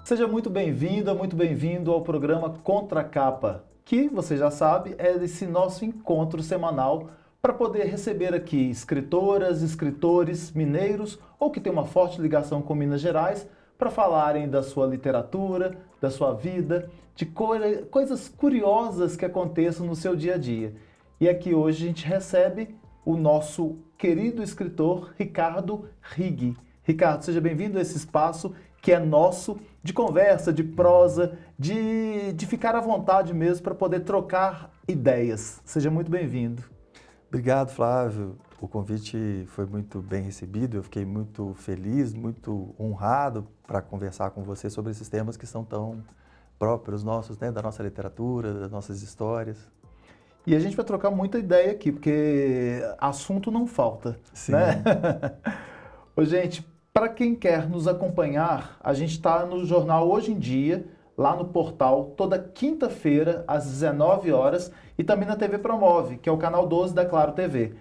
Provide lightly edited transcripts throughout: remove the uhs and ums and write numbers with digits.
Seja muito bem-vindo ao programa Contra a Capa, que, você já sabe, é esse nosso encontro semanal para poder receber aqui escritoras, escritores mineiros ou que têm uma forte ligação com Minas Gerais para falarem da sua literatura, da sua vida, de coisas curiosas que aconteçam no seu dia a dia. E aqui hoje a gente recebe o nosso querido escritor Ricardo Rigg. Ricardo, seja bem-vindo a esse espaço que é nosso, de conversa, de prosa, de ficar à vontade mesmo para poder trocar ideias. Seja muito bem-vindo. Obrigado, Flávio. O convite foi muito bem recebido, eu fiquei muito feliz, muito honrado para conversar com você sobre esses temas que são tão próprios nossos, né, da nossa literatura, das nossas histórias. E a gente vai trocar muita ideia aqui, porque assunto não falta, Sim. né? Ô, gente, para quem quer nos acompanhar, a gente está no jornal Hoje em Dia, lá no portal, toda quinta-feira, às 19 horas, e também na TV Promove, que é o canal 12 da Claro TV.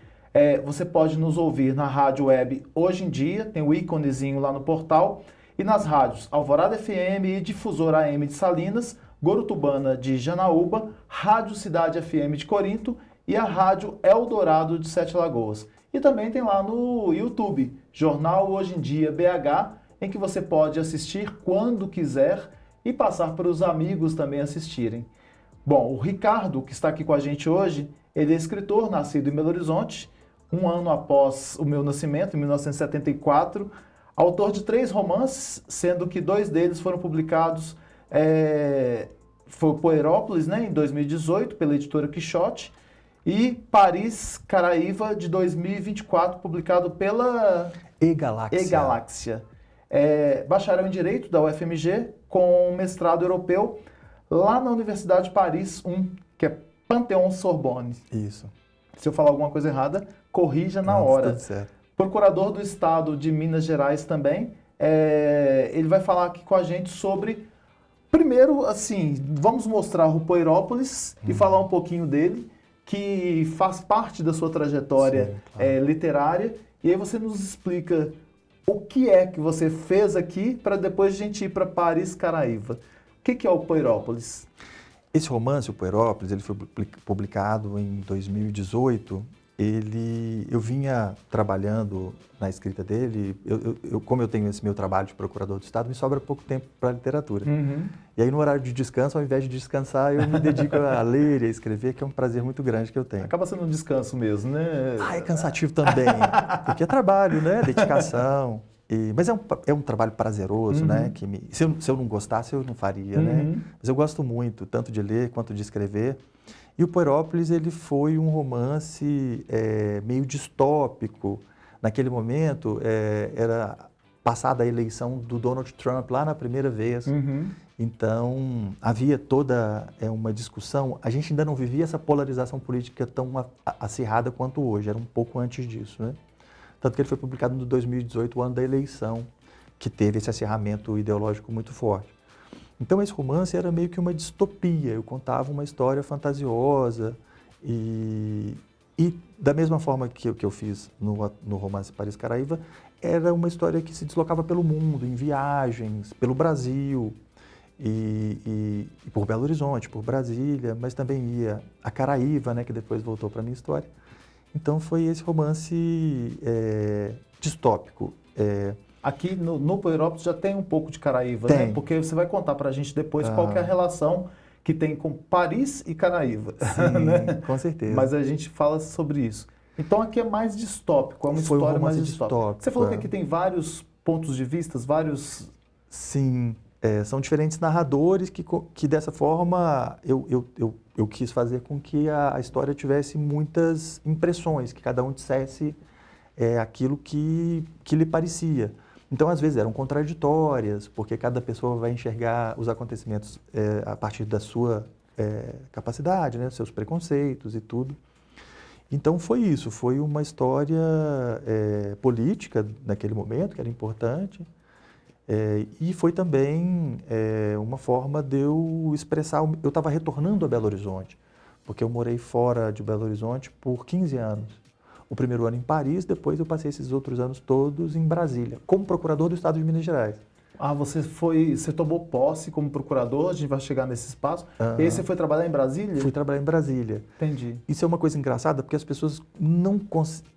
Você pode nos ouvir na rádio web Hoje em Dia, tem o íconezinho lá no portal, e nas rádios Alvorada FM e Difusora AM de Salinas, Gorutubana de Janaúba, Rádio Cidade FM de Corinto e a Rádio Eldorado de Sete Lagoas. E também tem lá no YouTube, Jornal Hoje em Dia BH, em que você pode assistir quando quiser e passar para os amigos também assistirem. Bom, o Ricardo, que está aqui com a gente hoje, ele é escritor, nascido em Belo Horizonte, um ano após o meu nascimento, em 1974, autor de 3 romances, sendo que 2 deles foram publicados, foi Poerópolis, né, em 2018, pela editora Quixote, e Paris, Caraíva, de 2024, publicado pela E-Galáxia. Bacharel em Direito da UFMG, com mestrado europeu, lá na Universidade de Paris 1, que é Panthéon-Sorbonne. Isso. Se eu falar alguma coisa errada, corrija na hora. Tudo certo. Procurador do Estado de Minas Gerais também. Ele vai falar aqui com a gente sobre... Primeiro, assim, vamos mostrar o Poerópolis e falar um pouquinho dele, que faz parte da sua trajetória. Sim, claro. Literária. E aí você nos explica o que é que você fez aqui para depois a gente ir para Paris, Caraíva. O que é o Poerópolis? Esse romance, o Poerópolis, ele foi publicado em 2018. Eu vinha trabalhando na escrita dele, como eu tenho esse meu trabalho de procurador do Estado, me sobra pouco tempo para a literatura. E aí, no horário de descanso, ao invés de descansar, eu me dedico a ler e a escrever, que é um prazer muito grande que eu tenho. Acaba sendo um descanso mesmo, né? É cansativo também, porque é trabalho, né? Dedicação. Mas é um trabalho prazeroso, né? Que se eu não gostasse, eu não faria, né? Mas eu gosto muito, tanto de ler quanto de escrever. E o Poerópolis, ele foi um romance meio distópico. Naquele momento, era passada a eleição do Donald Trump lá na primeira vez. Então, havia toda uma discussão. A gente ainda não vivia essa polarização política tão acirrada quanto hoje. Era um pouco antes disso, né? Tanto que ele foi publicado em 2018, o ano da eleição, que teve esse acirramento ideológico muito forte. Então, esse romance era meio que uma distopia. Eu contava uma história fantasiosa e da mesma forma que eu fiz no romance Paris, Caraíva, era uma história que se deslocava pelo mundo, em viagens, pelo Brasil e por Belo Horizonte, por Brasília, mas também ia a Caraíva, né, que depois voltou para a minha história. Então, foi esse romance distópico. Aqui no Poerópolis já tem um pouco de Caraíva, Tem. né? Porque você vai contar pra gente depois qual que é a relação que tem com Paris e Caraíva. Sim, né? com certeza. Mas a gente fala sobre isso. Então aqui é mais distópico, é uma Foi um história mais romance distópica. Você falou que aqui tem vários pontos de vista, vários... Sim, são diferentes narradores que dessa forma eu quis fazer com que a história tivesse muitas impressões, que cada um dissesse aquilo que lhe parecia. Então, às vezes, eram contraditórias, porque cada pessoa vai enxergar os acontecimentos a partir da sua capacidade, né, seus preconceitos e tudo. Então, foi isso, foi uma história política naquele momento, que era importante, e foi também uma forma de eu expressar... Eu estava retornando a Belo Horizonte, porque eu morei fora de Belo Horizonte por 15 anos. O primeiro ano em Paris, depois eu passei esses outros anos todos em Brasília, como procurador do Estado de Minas Gerais. Ah, você tomou posse como procurador, a gente vai chegar nesse espaço. E aí você foi trabalhar em Brasília? Fui trabalhar em Brasília. Entendi. Isso é uma coisa engraçada, porque as pessoas não conseguem...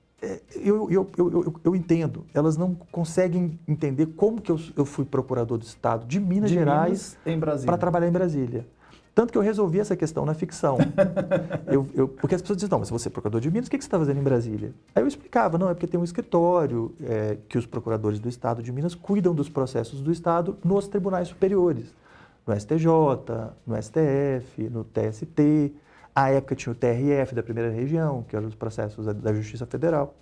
Eu entendo, elas não conseguem entender como que eu fui procurador do Estado de Minas Gerais para trabalhar em Brasília. Tanto que eu resolvi essa questão na ficção. Porque as pessoas dizem, não, mas você é procurador de Minas, o que você está fazendo em Brasília? Aí eu explicava, não, é porque tem um escritório que os procuradores do Estado de Minas cuidam dos processos do Estado nos tribunais superiores. No STJ, no STF, no TST. À época tinha o TRF da primeira região, que eram os processos da Justiça Federal.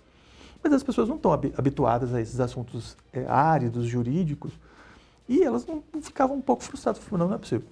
Mas as pessoas não estão habituadas a esses assuntos áridos, jurídicos, e elas não ficavam um pouco frustradas. Não é possível.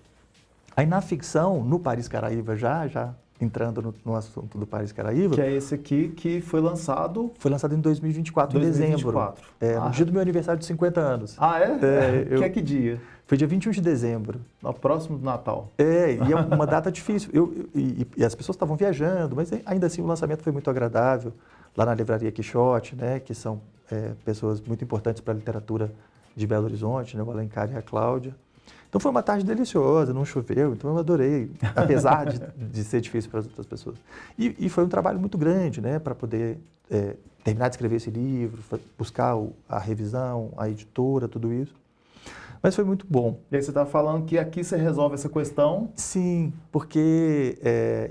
Aí na ficção, no Paris Caraíba, já entrando no assunto do Paris Caraíba... Que é esse aqui que foi lançado... Foi lançado em 2024, em dezembro. No dia do meu aniversário de 50 anos. Ah, é? Que dia? Foi dia 21 de dezembro. Próximo do Natal. E é uma data difícil. E as pessoas estavam viajando, mas ainda assim o lançamento foi muito agradável. Lá na Livraria Quixote, né, que são pessoas muito importantes para a literatura de Belo Horizonte, né, o Alencar e a Cláudia. Então foi uma tarde deliciosa, não choveu, então eu adorei, apesar de ser difícil para as outras pessoas. E foi um trabalho muito grande, né, para poder terminar de escrever esse livro, buscar a revisão, a editora, tudo isso. Mas foi muito bom. E aí você está falando que aqui você resolve essa questão? Sim, porque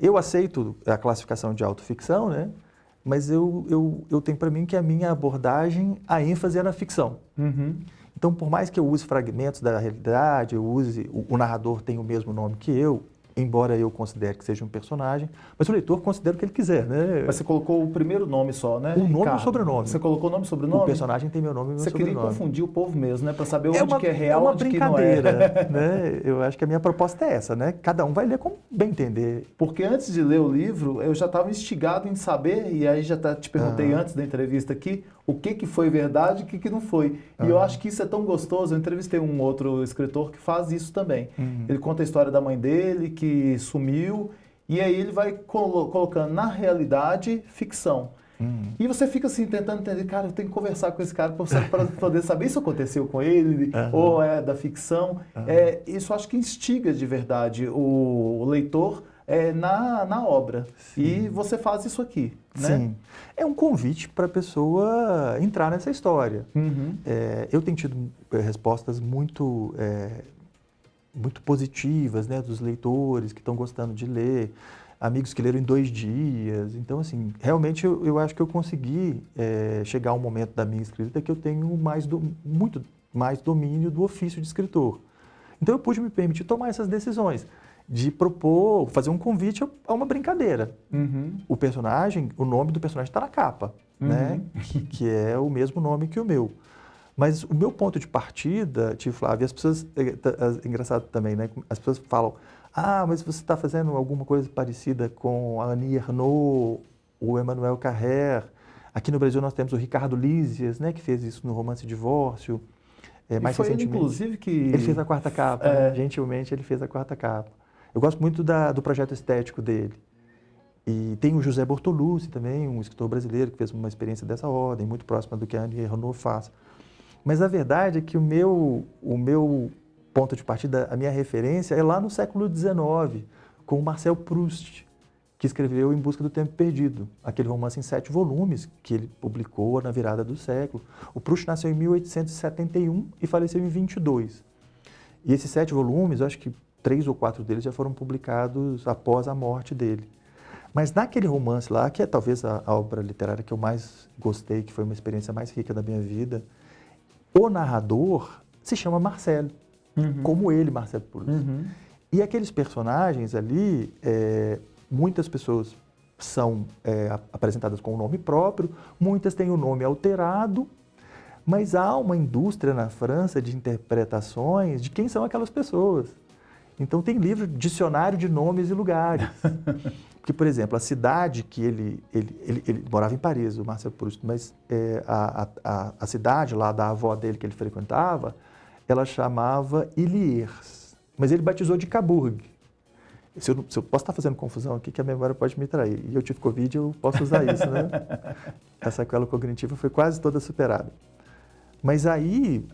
eu aceito a classificação de autoficção, né? Mas eu tenho para mim que a minha abordagem, a ênfase é na ficção. Uhum. Então, por mais que eu use fragmentos da realidade, o narrador tem o mesmo nome que eu, embora eu considere que seja um personagem, mas o leitor considera o que ele quiser, né? Mas você colocou o primeiro nome só, né? O nome e o sobrenome. Você colocou o nome e sobrenome? O personagem tem meu nome e meu sobrenome. Você queria confundir o povo mesmo, né? Para saber onde que é real e onde que não é. É uma brincadeira, né? Eu acho que a minha proposta é essa, né? Cada um vai ler como bem entender. Porque antes de ler o livro, eu já estava instigado em saber, e aí já te perguntei antes da entrevista aqui, o que foi verdade e o que não foi. E eu acho que isso é tão gostoso. Eu entrevistei um outro escritor que faz isso também. Ele conta a história da mãe dele, que sumiu, e aí ele vai colocando na realidade ficção. E você fica assim, tentando entender, cara, eu tenho que conversar com esse cara para poder saber se aconteceu com ele, ou é da ficção. Isso acho que instiga de verdade o leitor na obra. Sim. E você faz isso aqui, né? Sim. É um convite para a pessoa entrar nessa história. Eu tenho tido respostas muito positivas, né, dos leitores que estão gostando de ler, amigos que leram em 2 dias. Então, assim, realmente eu acho que eu consegui chegar a um momento da minha escrita que eu tenho muito mais domínio do ofício de escritor. Então, eu pude me permitir tomar essas decisões de propor, fazer um convite a uma brincadeira. O personagem, o nome do personagem está na capa, né, que é o mesmo nome que o meu. Mas o meu ponto de partida, Tio Flávio, as pessoas, engraçado também, né? As pessoas falam, mas você está fazendo alguma coisa parecida com a Annie Ernaux, o Emmanuel Carrère. Aqui no Brasil nós temos o Ricardo Lísias, né? Que fez isso no Romance Divórcio. Mais foi recentemente, ele, inclusive, que... Ele fez a 4ª capa, né? Gentilmente ele fez a 4ª capa. Eu gosto muito do projeto estético dele. E tem o José Bortolucci também, um escritor brasileiro que fez uma experiência dessa ordem, muito próxima do que a Annie Ernaux faz. Mas a verdade é que o meu ponto de partida, a minha referência é lá no século XIX, com o Marcel Proust, que escreveu Em Busca do Tempo Perdido, aquele romance em 7 volumes que ele publicou na virada do século. O Proust nasceu em 1871 e faleceu em 22. E esses 7 volumes, eu acho que 3 ou 4 deles já foram publicados após a morte dele. Mas naquele romance lá, que é talvez a obra literária que eu mais gostei, que foi uma experiência mais rica da minha vida, o narrador se chama Marcel, como ele, Marcel Proust. E aqueles personagens ali, muitas pessoas são apresentadas com o nome próprio, muitas têm o nome alterado, mas há uma indústria na França de interpretações de quem são aquelas pessoas. Então tem livro, dicionário de nomes e lugares. Porque, por exemplo, a cidade que ele morava em Paris, o Marcel Proust, mas a cidade lá da avó dele que ele frequentava, ela chamava Illiers, mas ele batizou de Cabourg. Se eu posso estar fazendo confusão aqui, que a memória pode me trair, e eu tive Covid, eu posso usar isso, né? Essa sequela cognitiva foi quase toda superada. Mas aí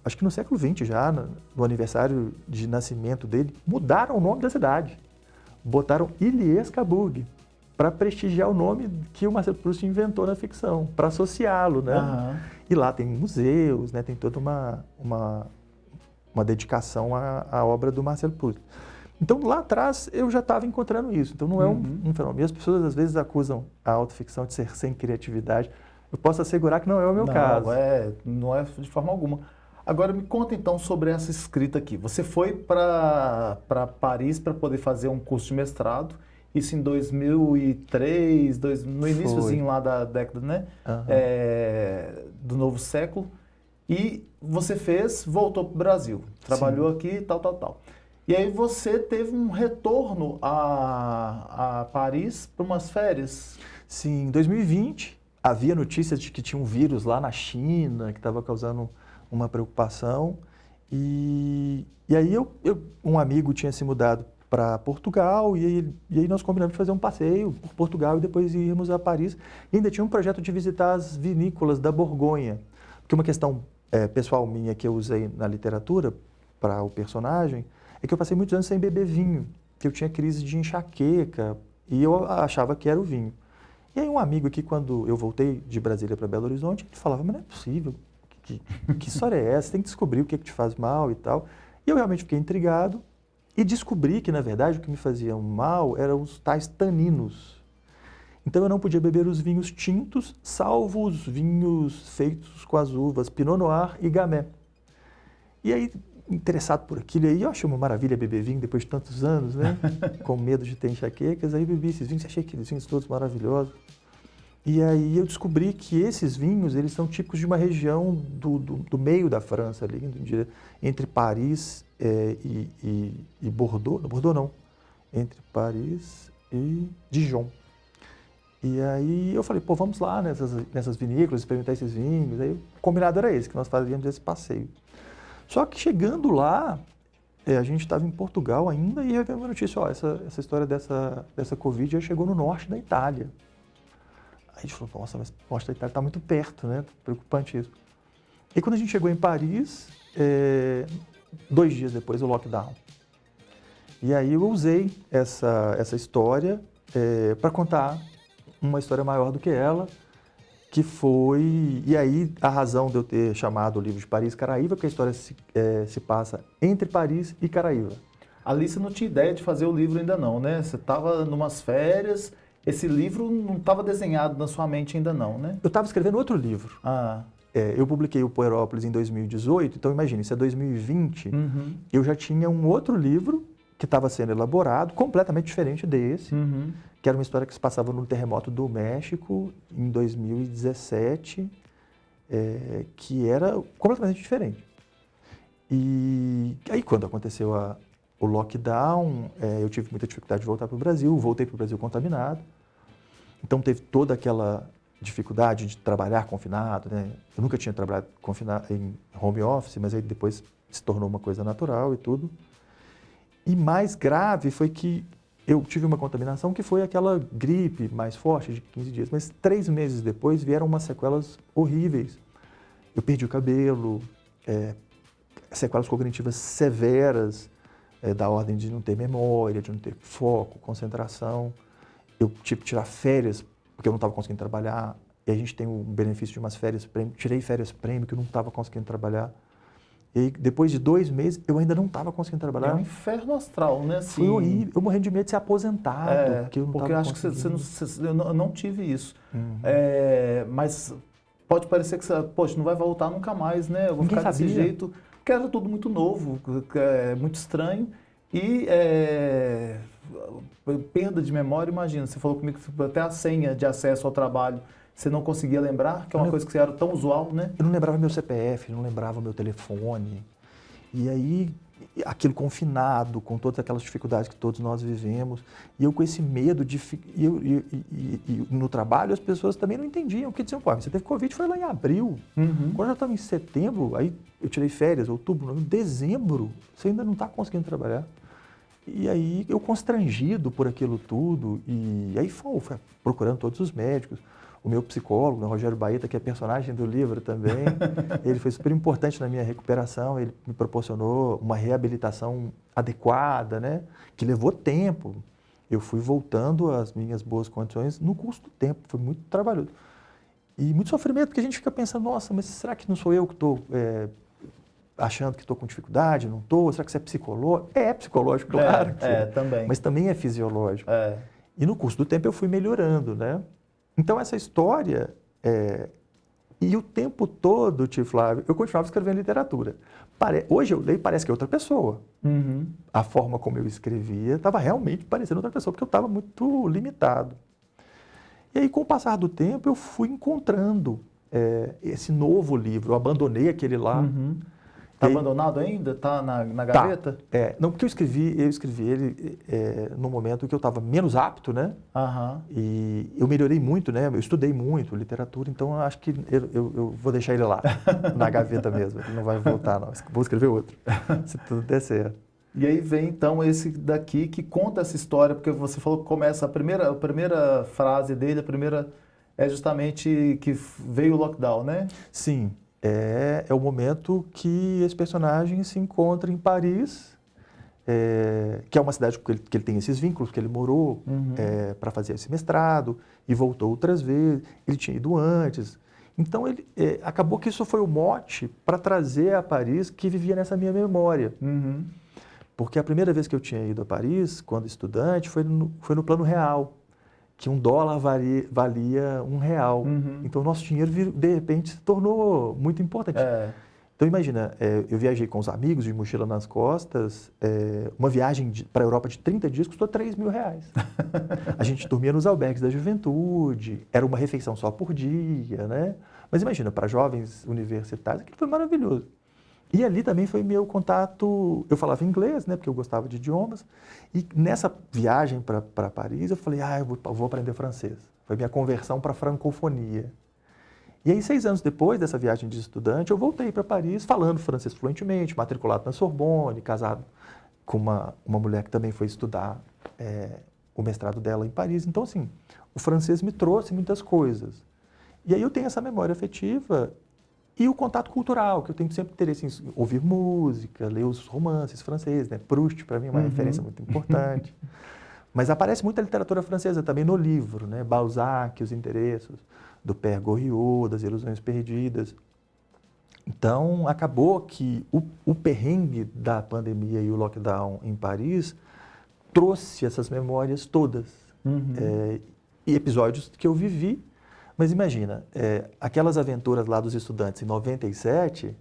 acho que no século XX já, no aniversário de nascimento dele, mudaram o nome da cidade. Botaram Ilyes-Kabugi, para prestigiar o nome que o Marcel Proust inventou na ficção, para associá-lo, né? Aham. E lá tem museus, né? Tem toda uma dedicação à obra do Marcel Proust. Então, lá atrás, eu já estava encontrando isso. Então, não é um fenômeno. E as pessoas, às vezes, acusam a autoficção de ser sem criatividade. Eu posso assegurar que não é o meu caso. Não é de forma alguma. Agora, me conta, então, sobre essa escrita aqui. Você foi para Paris para poder fazer um curso de mestrado. Isso em 2003, no iníciozinho lá da década, né? Uhum. Do novo século. E você voltou para o Brasil. Trabalhou aqui, tal. E aí você teve um retorno a Paris para umas férias. Sim, em 2020 havia notícias de que tinha um vírus lá na China que estava causando uma preocupação. E aí um amigo tinha se mudado para Portugal e aí nós combinamos de fazer um passeio por Portugal e depois irmos a Paris. E ainda tinha um projeto de visitar as vinícolas da Borgonha, porque uma questão pessoal minha que eu usei na literatura para o personagem é que eu passei muitos anos sem beber vinho, que eu tinha crise de enxaqueca e eu achava que era o vinho. E aí um amigo aqui, quando eu voltei de Brasília para Belo Horizonte, ele falava, mas não é possível, que história é essa? Você tem que descobrir o que te faz mal e tal. E eu realmente fiquei intrigado e descobri que, na verdade, o que me fazia mal eram os tais taninos. Então eu não podia beber os vinhos tintos, salvo os vinhos feitos com as uvas Pinot Noir e Gamay. E aí, interessado por aquilo, aí eu achei uma maravilha beber vinho depois de tantos anos, né? Com medo de ter enxaquecas, aí bebi esses vinhos, achei aqueles vinhos todos maravilhosos. E aí eu descobri que esses vinhos, eles são típicos de uma região do meio da França, ali, entre Paris e Bordeaux. Não, Bordeaux não. Entre Paris e Dijon. E aí eu falei, pô, vamos lá nessas vinícolas, experimentar esses vinhos. Aí o combinado era esse, que nós fazíamos esse passeio. Só que chegando lá, a gente estava em Portugal ainda e veio uma notícia, ó, essa história dessa Covid já chegou no norte da Itália. Aí a gente falou, nossa, mas o norte da Itália está muito perto, né? Preocupante isso. E quando a gente chegou em Paris, 2 dias depois o lockdown. E aí eu usei essa história para contar uma história maior do que ela, que foi... E aí a razão de eu ter chamado o livro de Paris Caraíva, porque a história se passa entre Paris e Caraíva. Ali você não tinha ideia de fazer o livro ainda não, né? Você estava numas férias, esse livro não estava desenhado na sua mente ainda não, né? Eu estava escrevendo outro livro. Eu publiquei o Poerópolis em 2018, então imagine, isso é 2020, eu já tinha um outro livro que estava sendo elaborado, completamente diferente desse, que era uma história que se passava no terremoto do México em 2017, que era completamente diferente. E aí quando aconteceu o lockdown, eu tive muita dificuldade de voltar para o Brasil, voltei para o Brasil contaminado, então teve toda aquela dificuldade de trabalhar confinado, né? Eu nunca tinha trabalhado confinado em home office, mas aí depois se tornou uma coisa natural e tudo. E mais grave foi que eu tive uma contaminação que foi aquela gripe mais forte de 15 dias, mas 3 meses depois vieram umas sequelas horríveis. Eu perdi o cabelo, sequelas cognitivas severas, da ordem de não ter memória, de não ter foco, concentração. Eu tive que tirar férias, porque eu não estava conseguindo trabalhar, e a gente tem o benefício de umas férias prêmio. Tirei férias prêmio, que eu não estava conseguindo trabalhar. E depois de 2 meses, eu ainda não estava conseguindo trabalhar. É um inferno astral, né? Assim, foi horrível. Eu morrendo de medo de ser aposentado. Porque eu acho que eu não tive isso. Mas pode parecer que você, poxa, não vai voltar nunca mais, né? Eu vou Ninguém ficar desse sabia. jeito. Porque era tudo muito novo, muito estranho. E perda de memória, imagina, você falou comigo que até a senha de acesso ao trabalho você não conseguia lembrar, que é uma coisa que era tão usual, né? Eu não lembrava meu CPF, não lembrava meu telefone. E aí, aquilo confinado, com todas aquelas dificuldades que todos nós vivemos, e eu com esse medo de... E no trabalho as pessoas também não entendiam, porque diziam, pô, você teve Covid, foi lá em abril. Quando já estava em setembro, aí eu tirei férias, outubro, novembro, dezembro, você ainda não está conseguindo trabalhar. E aí eu constrangido por aquilo tudo, e aí fui procurando todos os médicos. O meu psicólogo, o Rogério Baeta, que é personagem do livro também, ele foi super importante na minha recuperação, ele me proporcionou uma reabilitação adequada, né? Que levou tempo. Eu fui voltando às minhas boas condições no curso do tempo, foi muito trabalhoso. E muito sofrimento, porque a gente fica pensando, nossa, mas será que não sou eu que estou achando que estou com dificuldade? Não estou? Será que isso é psicológico? É psicológico, claro que é. Também. Mas também é fisiológico. E no curso do tempo eu fui melhorando, né? Então essa história, e o tempo todo, tio Flávio, eu continuava escrevendo literatura. Hoje eu leio, parece que é outra pessoa. Uhum. A forma como eu escrevia estava realmente parecendo outra pessoa, porque eu estava muito limitado. E aí, com o passar do tempo, eu fui encontrando esse novo livro. Eu abandonei aquele lá. Uhum. Está abandonado ainda? Está na gaveta? Tá. Não, porque eu escrevi ele no momento que eu estava menos apto, né? Uhum. E eu melhorei muito, né? Eu estudei muito literatura, então eu acho que eu vou deixar ele lá, na gaveta mesmo. Ele não vai voltar, não. Vou escrever outro, se tudo der certo. E aí vem, então, esse daqui que conta essa história, porque você falou que começa, a primeira frase dele, é justamente que veio o lockdown, né? Sim. É o momento que esse personagem se encontra em Paris, que é uma cidade que ele tem esses vínculos, que ele morou para fazer esse mestrado e voltou outras vezes. Ele tinha ido antes. Então, acabou que isso foi o mote para trazer a Paris que vivia nessa minha memória. Uhum. Porque a primeira vez que eu tinha ido a Paris, quando estudante, foi no Plano Real, que $1 valia R$1. Uhum. Então, o nosso dinheiro, de repente, se tornou muito importante. Então, imagina, eu viajei com os amigos, de mochila nas costas, uma viagem para a Europa de 30 dias custou R$3.000. A gente dormia nos albergues da juventude, era uma refeição só por dia, né? Mas imagina, para jovens universitários, aquilo foi maravilhoso. E ali também foi meu contato, eu falava inglês, né, porque eu gostava de idiomas, e nessa viagem para Paris eu falei, eu vou aprender francês. Foi minha conversão para a francofonia. E aí, 6 anos depois dessa viagem de estudante, eu voltei para Paris falando francês fluentemente, matriculado na Sorbonne, casado com uma mulher que também foi estudar o mestrado dela em Paris. Então, assim, o francês me trouxe muitas coisas. E aí eu tenho essa memória afetiva e o contato cultural, que eu tenho sempre interesse em ouvir música, ler os romances franceses, né? Proust, para mim, é uma referência muito importante. Mas aparece muita literatura francesa também no livro, né? Balzac, Os Interessos, do Père Goriot, das Ilusões Perdidas. Então, acabou que o perrengue da pandemia e o lockdown em Paris trouxe essas memórias todas. E episódios que eu vivi. Mas imagina, aquelas aventuras lá dos estudantes em 97,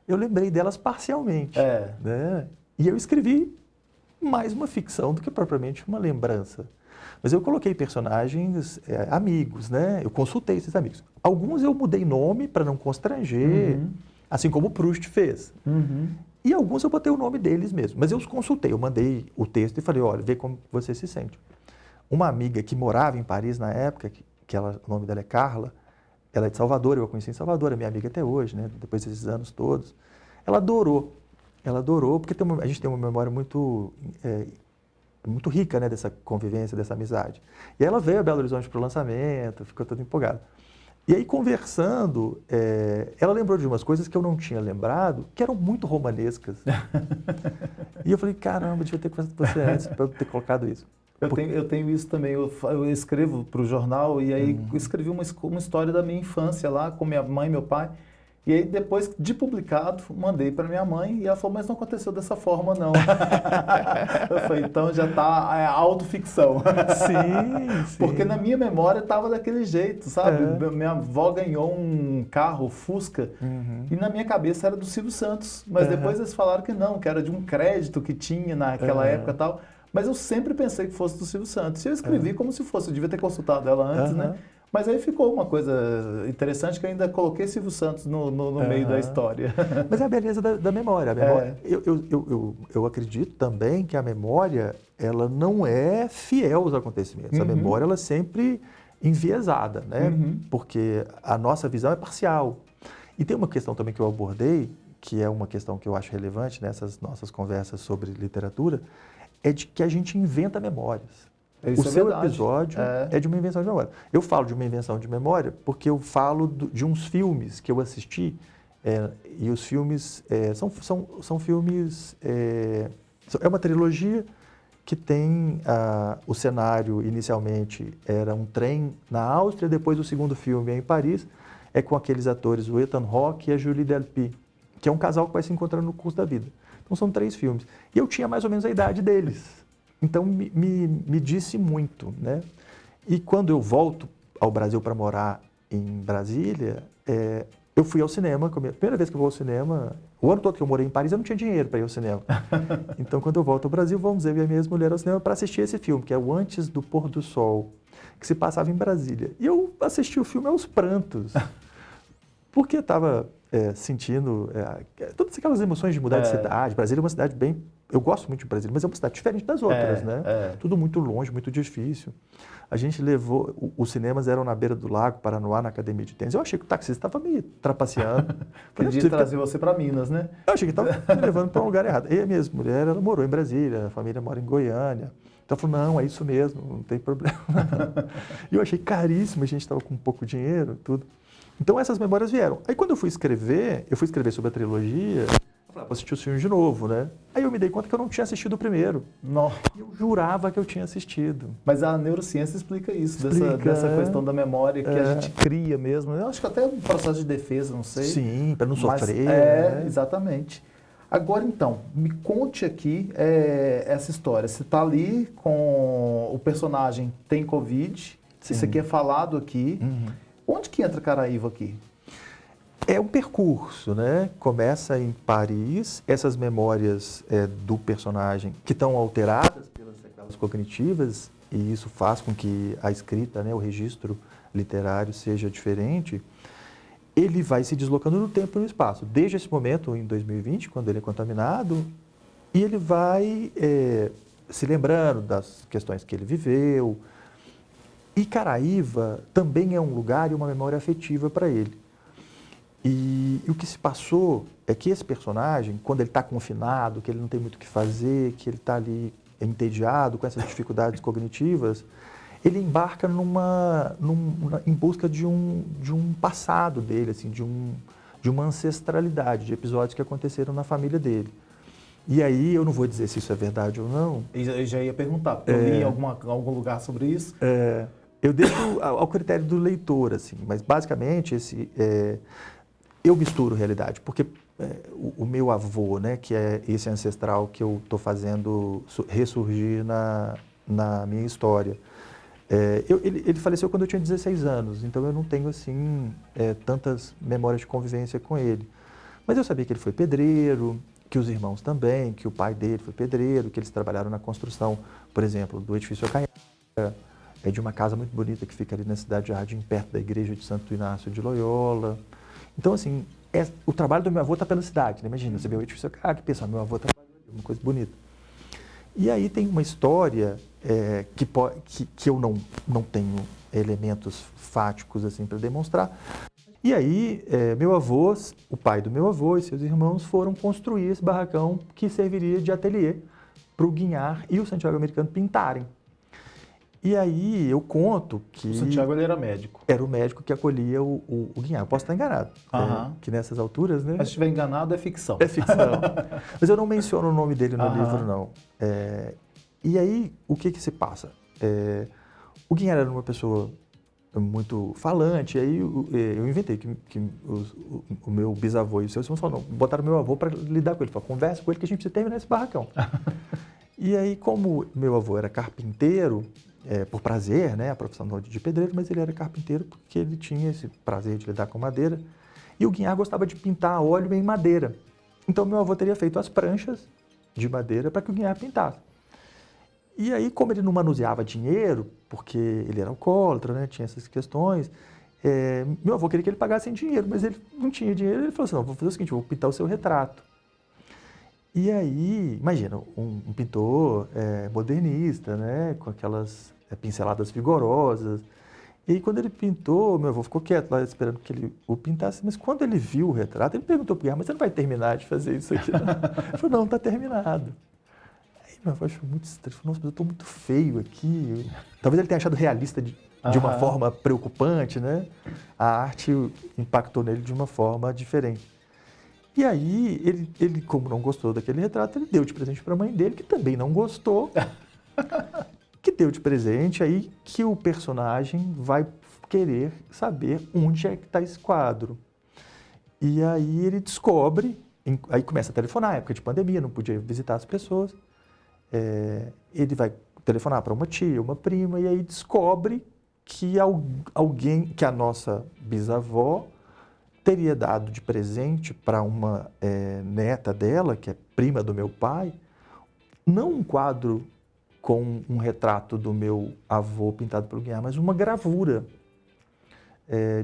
eu lembrei delas parcialmente. Né? E eu escrevi mais uma ficção do que propriamente uma lembrança. Mas eu coloquei personagens amigos, né? Eu consultei esses amigos. Alguns eu mudei nome para não constranger, assim como o Proust fez. E alguns eu botei o nome deles mesmo. Mas eu os consultei, eu mandei o texto e falei, olha, vê como você se sente. Uma amiga que morava em Paris na época, o nome dela é Carla, ela é de Salvador, eu a conheci em Salvador, é minha amiga até hoje, né? Depois desses anos todos. Ela adorou, porque a gente tem uma memória muito rica, né, dessa convivência, dessa amizade. E ela veio a Belo Horizonte para o lançamento, ficou toda empolgada. E aí, conversando, ela lembrou de umas coisas que eu não tinha lembrado, que eram muito romanescas. E eu falei, caramba, devia ter conversado com você antes para eu ter colocado isso. Eu tenho isso também, eu escrevo para o jornal e aí escrevi uma história da minha infância lá com minha mãe e meu pai. E aí depois de publicado, mandei para minha mãe e ela falou, mas não aconteceu dessa forma não. Eu falei, então já está autoficção. Sim. Porque na minha memória estava daquele jeito, sabe? Minha avó ganhou um carro Fusca e na minha cabeça era do Silvio Santos. Mas depois eles falaram que não, que era de um crédito que tinha naquela época e tal. Mas eu sempre pensei que fosse do Silvio Santos. E eu escrevi como se fosse, eu devia ter consultado ela antes, né? Mas aí ficou uma coisa interessante que eu ainda coloquei Silvio Santos no meio da história. Mas é a beleza da memória. A memória eu acredito também que a memória, ela não é fiel aos acontecimentos. A memória, ela é sempre enviesada, né? Porque a nossa visão é parcial. E tem uma questão também que eu abordei, que é uma questão que eu acho relevante nessas nossas conversas sobre literatura, é de que a gente inventa memórias. Isso o é seu verdade. episódio é de uma invenção de memória. Eu falo de uma invenção de memória porque eu falo de uns filmes que eu assisti, e os filmes são filmes... É uma trilogia que tem o cenário, inicialmente, era um trem na Áustria, depois o segundo filme é em Paris, é com aqueles atores, o Ethan Hawke e a Julie Delpy, que é um casal que vai se encontrando no curso da vida. Então são 3 filmes. E eu tinha mais ou menos a idade deles. Então me disse muito, né? E quando eu volto ao Brasil para morar em Brasília, eu fui ao cinema, a primeira vez que eu vou ao cinema, o ano todo que eu morei em Paris, eu não tinha dinheiro para ir ao cinema. Então, quando eu volto ao Brasil, vamos eu e a minha ex-mulher ao cinema para assistir esse filme, que é o Antes do Pôr do Sol, que se passava em Brasília. E eu assisti o filme aos prantos, porque estava sentindo todas aquelas emoções de mudar de cidade. Brasília é uma cidade bem... Eu gosto muito de Brasília, mas é uma cidade diferente das outras, né? Tudo muito longe, muito difícil. A gente levou... Os cinemas eram na beira do Lago Paranoá, na academia de tênis. Eu achei que o taxista estava me trapaceando. Podia trazer você para Minas, né? Eu achei que estava me levando para um lugar errado. E a minha mulher, ela morou em Brasília, a família mora em Goiânia. Então, ela falou, não, é isso mesmo, não tem problema. E eu achei caríssimo, a gente estava com pouco dinheiro, tudo. Então, essas memórias vieram. Aí, quando eu fui escrever sobre a trilogia, eu falei, vou assistir os filmes de novo, né? Aí eu me dei conta que eu não tinha assistido o primeiro. Nossa. E eu jurava que eu tinha assistido. Mas a neurociência explica isso, dessa questão da memória que a gente cria mesmo. Eu acho que até um processo de defesa, não sei. Sim, para não sofrer. Né? Exatamente. Agora, então, me conte aqui essa história. Você está ali com o personagem tem Covid, isso aqui é falado aqui. Uhum. Onde que entra Caraíva aqui? É um percurso, né? Começa em Paris, essas memórias do personagem que estão alteradas pelas sequelas cognitivas, e isso faz com que a escrita, né, o registro literário seja diferente, ele vai se deslocando no tempo e no espaço. Desde esse momento, em 2020, quando ele é contaminado, e ele vai se lembrando das questões que ele viveu. E Caraíva também é um lugar e uma memória afetiva para ele. E o que se passou é que esse personagem, quando ele está confinado, que ele não tem muito o que fazer, que ele está ali entediado com essas dificuldades cognitivas, ele embarca em busca de um passado dele, assim, de uma ancestralidade, de episódios que aconteceram na família dele. E aí, eu não vou dizer se isso é verdade ou não. Eu já ia perguntar, porque eu li em algum lugar sobre isso. Eu deixo ao critério do leitor, assim, mas basicamente eu misturo realidade, porque o meu avô, né, que é esse ancestral que eu estou fazendo ressurgir na minha história, ele faleceu quando eu tinha 16 anos, então eu não tenho assim tantas memórias de convivência com ele. Mas eu sabia que ele foi pedreiro, que os irmãos também, que o pai dele foi pedreiro, que eles trabalharam na construção, por exemplo, do edifício Acanhaga, de uma casa muito bonita que fica ali na cidade de Jardim, perto da igreja de Santo Inácio de Loyola. Então, assim, o trabalho do meu avô está pela cidade, né? Imagina, você vê o edifício Acanhaga e pensa, meu avô trabalhou ali, uma coisa bonita. E aí tem uma história que eu não tenho elementos fáticos assim para demonstrar. E aí, meu avô, o pai do meu avô e seus irmãos foram construir esse barracão que serviria de ateliê para o Guinhar e o Santiago Americano pintarem. E aí eu conto que... O Santiago, ele era médico. Era o médico que acolhia o Guinhar. Eu posso estar enganado, que nessas alturas, né? Mas se estiver enganado, é ficção. É ficção. Mas eu não menciono o nome dele no livro, não. E aí, o que se passa? O Guinhar era uma pessoa muito falante, e aí eu inventei que o meu bisavô e os seus irmãos falaram, botaram meu avô para lidar com ele. Falaram, conversa com ele que a gente precisa terminar esse barracão. E aí, como meu avô era carpinteiro, por prazer, né, a profissão de pedreiro, mas ele era carpinteiro porque ele tinha esse prazer de lidar com madeira. E o Guinhar gostava de pintar a óleo em madeira. Então, meu avô teria feito as pranchas de madeira para que o Guinhar pintasse. E aí, como ele não manuseava dinheiro, porque ele era alcoólatra, né, tinha essas questões, meu avô queria que ele pagasse em dinheiro, mas ele não tinha dinheiro. Ele falou assim, não, vou fazer o seguinte, vou pintar o seu retrato. E aí, imagina, um pintor modernista, né, com aquelas pinceladas vigorosas. E aí, quando ele pintou, meu avô ficou quieto lá esperando que ele o pintasse, mas quando ele viu o retrato, ele perguntou para o Guinhar, mas você não vai terminar de fazer isso aqui, não? Ele falou, não, está terminado. Aí Minha avó achou muito estranho. Falou, nossa, mas eu estou muito feio aqui. Talvez ele tenha achado realista de uma forma preocupante, né? A arte impactou nele de uma forma diferente. E aí, ele, como não gostou daquele retrato, ele deu de presente para a mãe dele, que também não gostou, que deu de presente, aí que o personagem vai querer saber onde é que está esse quadro. E aí ele descobre, aí começa a telefonar, época de pandemia, não podia visitar as pessoas. Ele vai telefonar para uma tia, uma prima, e aí descobre que alguém, que a nossa bisavó teria dado de presente para uma neta dela, que é prima do meu pai, não um quadro com um retrato do meu avô pintado pelo Guiar, mas uma gravura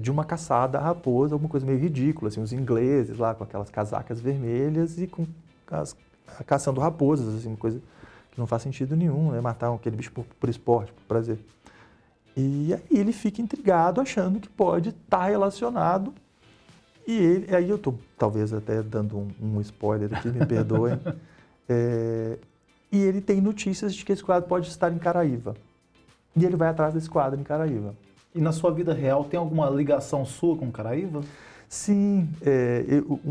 de uma caçada à raposa, alguma coisa meio ridícula, assim, os ingleses lá com aquelas casacas vermelhas e caçando raposas, assim, uma coisa que não faz sentido nenhum, né? Matar aquele bicho por esporte, por prazer. E aí ele fica intrigado, achando que pode estar relacionado. E aí eu estou talvez até dando um spoiler aqui, me perdoem. E ele tem notícias de que esse quadro pode estar em Caraíva. E ele vai atrás desse quadro em Caraíva. E na sua vida real, tem alguma ligação sua com Caraíva? Sim,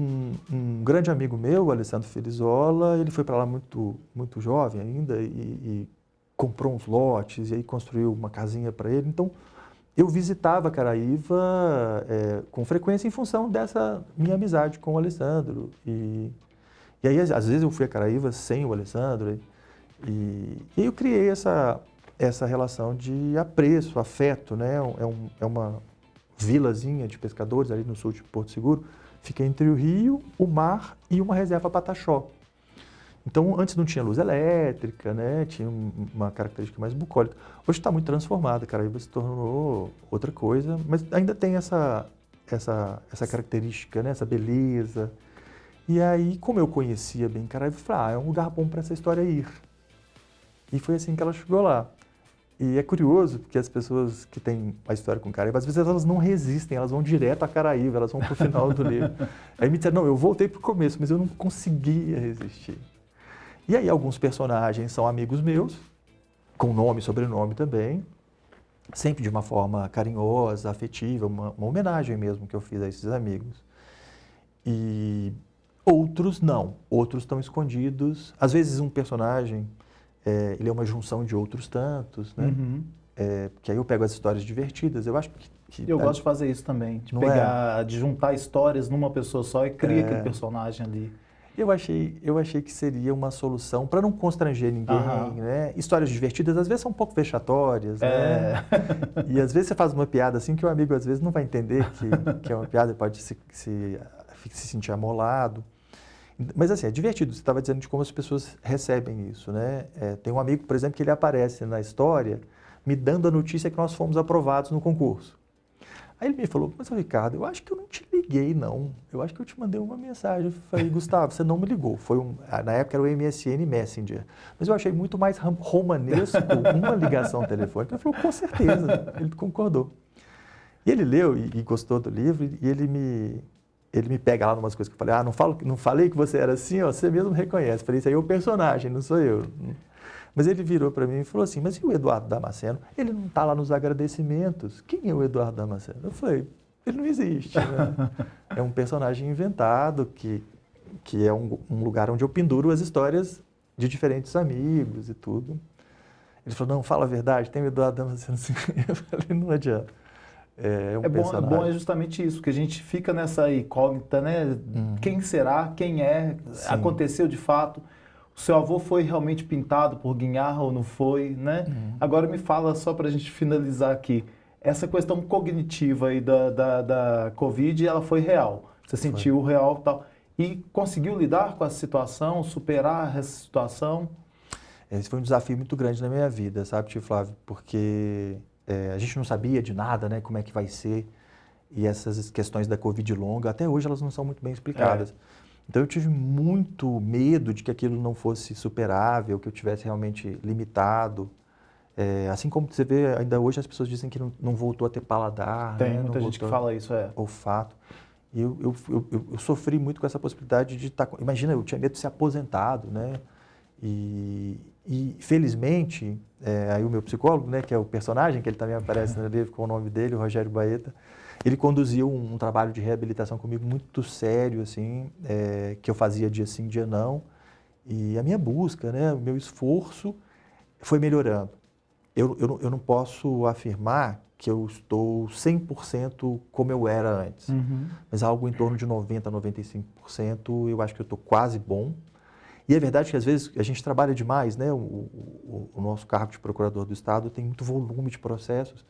um grande amigo meu, o Alessandro Felizola, ele foi para lá muito, muito jovem ainda e comprou uns lotes e aí construiu uma casinha para ele. Então, eu visitava Caraíva com frequência em função dessa minha amizade com o Alessandro. E aí, às vezes, eu fui a Caraíva sem o Alessandro. E aí eu criei essa relação de apreço, afeto, né? É uma vilazinha de pescadores ali no sul de Porto Seguro. Fica entre o rio, o mar e uma reserva Pataxó. Então, antes não tinha luz elétrica, né? Tinha uma característica mais bucólica. Hoje está muito transformada, Caraíva se tornou outra coisa, mas ainda tem essa característica, né? Essa beleza. E aí, como eu conhecia bem Caraíva, eu falei, é um lugar bom para essa história ir. E foi assim que ela chegou lá. E é curioso, porque as pessoas que têm a história com Caraíva, às vezes elas não resistem, elas vão direto a Caraíva, elas vão para o final do livro. Aí me disseram, não, eu voltei para o começo, mas eu não conseguia resistir. E aí alguns personagens são amigos meus, com nome e sobrenome também, sempre de uma forma carinhosa, afetiva, uma homenagem mesmo que eu fiz a esses amigos. E outros não, outros estão escondidos. Às vezes um personagem, ele é uma junção de outros tantos, né? Uhum. Porque aí eu pego as histórias divertidas, eu acho que Eu gosto de fazer isso também, de pegar, de juntar histórias numa pessoa só e criar aquele personagem ali. Eu achei que seria uma solução para não constranger ninguém, né? Histórias divertidas às vezes são um pouco vexatórias, né? E às vezes você faz uma piada assim que o amigo às vezes não vai entender que é uma piada, pode se sentir amolado. Mas assim, é divertido, você estava dizendo de como as pessoas recebem isso, né? Tem um amigo, por exemplo, que ele aparece na história me dando a notícia que nós fomos aprovados no concurso. Aí ele me falou, mas Ricardo, eu acho que eu não te liguei, não. Eu acho que eu te mandei uma mensagem. Eu falei, Gustavo, você não me ligou. Na época era o MSN Messenger. Mas eu achei muito mais romanesco uma ligação telefônica. Ele falou, com certeza. Ele concordou. E ele leu e gostou do livro e ele me pega lá numas coisas que eu falei, não falei que você era assim, ó, você mesmo reconhece. Eu falei, isso aí é o personagem, não sou eu. Mas ele virou para mim e falou assim, mas e o Eduardo Damasceno? Ele não está lá nos agradecimentos. Quem é o Eduardo Damasceno? Eu falei, ele não existe. Né? É um personagem inventado que é um lugar onde eu penduro as histórias de diferentes amigos e tudo. Ele falou, não, fala a verdade, tem o Eduardo Damasceno. Eu falei, não adianta. É bom justamente isso, que a gente fica nessa incógnita, né? Quem será? Quem é? Sim. Aconteceu de fato? O seu avô foi realmente pintado por Guignard ou não foi, né? Agora me fala, só para a gente finalizar aqui, essa questão cognitiva aí da Covid, ela foi real. Você sentiu real e tal. E conseguiu lidar com essa situação, superar essa situação? Esse foi um desafio muito grande na minha vida, sabe, tio Flávio? Porque a gente não sabia de nada, né? Como é que vai ser. E essas questões da Covid longa, até hoje elas não são muito bem explicadas. Então eu tive muito medo de que aquilo não fosse superável, que eu tivesse realmente limitado. Assim como você vê, ainda hoje as pessoas dizem que não voltou a ter paladar. Tem né? muita gente que fala isso, olfato. E eu sofri muito com essa possibilidade de estar... Imagina, eu tinha medo de ser aposentado, né? E E, felizmente, aí o meu psicólogo, né, que é o personagem, que ele também aparece no livro com o nome dele, o Rogério Baeta, ele conduziu um trabalho de reabilitação comigo muito sério, assim, que eu fazia dia sim, dia não. E a minha busca, né, o meu esforço foi melhorando. Eu não posso afirmar que eu estou 100% como eu era antes, mas algo em torno de 90%, 95%, eu acho que eu estou quase bom. E é verdade que às vezes a gente trabalha demais, né? O nosso cargo de procurador do Estado tem muito volume de processos.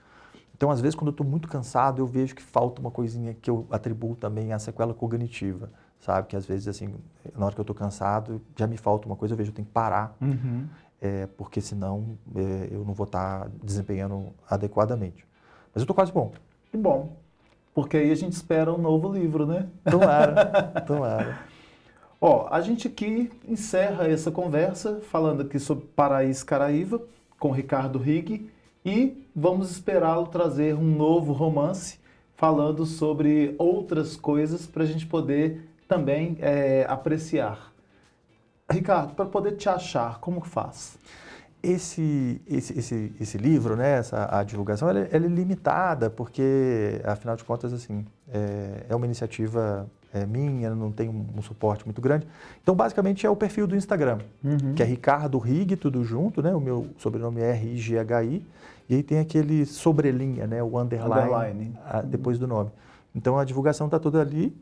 Então, às vezes, quando eu estou muito cansado, eu vejo que falta uma coisinha que eu atribuo também à sequela cognitiva, sabe? Que às vezes, assim, na hora que eu estou cansado, já me falta uma coisa, eu vejo que eu tenho que parar, porque senão eu não vou estar desempenhando adequadamente. Mas eu estou quase bom. Que bom, porque aí a gente espera um novo livro, né? Tomara, tomara. Ó, a gente aqui encerra essa conversa falando aqui sobre Paraíso Caraíva com Ricardo Rigg e vamos esperá-lo trazer um novo romance falando sobre outras coisas para a gente poder também apreciar. Ricardo, para poder te achar, como que faz? Esse livro, né, a divulgação, ela é limitada porque, afinal de contas, assim, é uma iniciativa minha, não tem um suporte muito grande. Então, basicamente, é o perfil do Instagram, que é Ricardo Rigg, tudo junto, né? O meu sobrenome é R-I-G-H-I, e aí tem aquele sobrelinha, né, o underline. Depois do nome. Então, a divulgação está toda ali.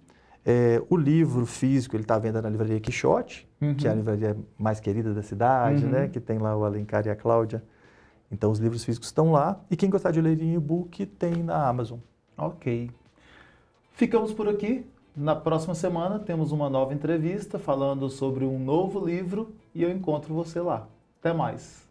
O livro físico, ele está à venda na livraria Quixote, que é a livraria mais querida da cidade, né? Que tem lá o Alencar e a Cláudia. Então, os livros físicos estão lá. E quem gostar de ler em e-book, tem na Amazon. Ok. Ficamos por aqui. Na próxima semana, temos uma nova entrevista falando sobre um novo livro e eu encontro você lá. Até mais.